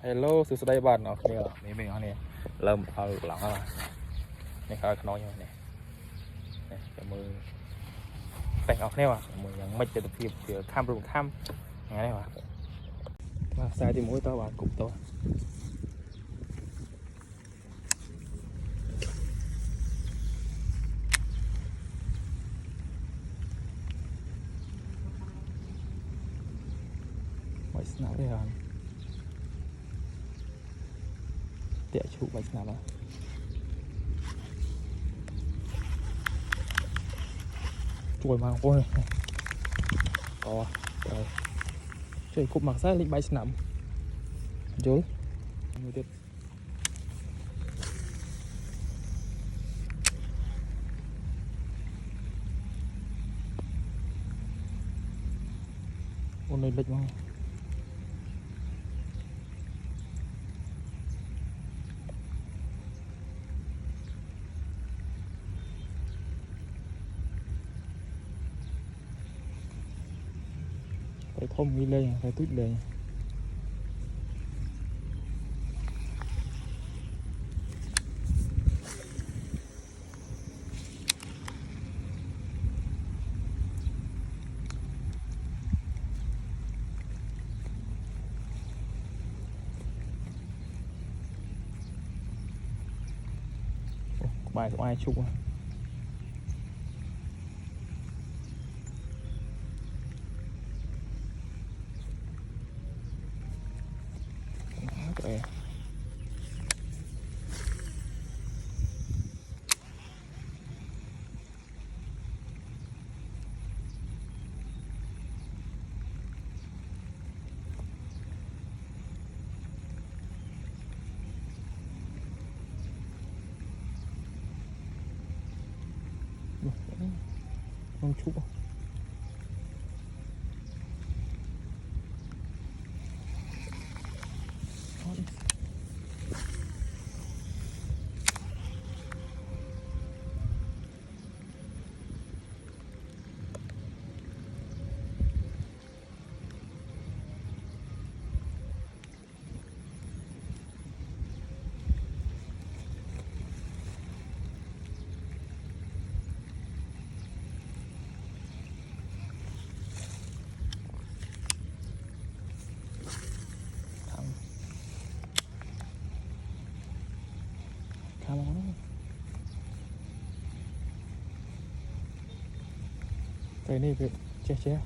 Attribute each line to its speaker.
Speaker 1: Hello, sự đây bạn ở đây mình ở này lâm ở lỏng à này khá nói như này này cái mưa tạch ở đây mà mưa yang mấy từ phía phía tham rừng tham nghe đây mà sai thì mỗi tao bạn cũng tôi mấy nào đây à tiện chụp mấy nào mà chuối mà ôi có rồi chơi cục mặc sai lịch bay nằm dối người tiếp ôn này lịch mà phải thông đi lên phải tuyết lên bài của ai chụp à đấy không chụp tham nó cái này phải che che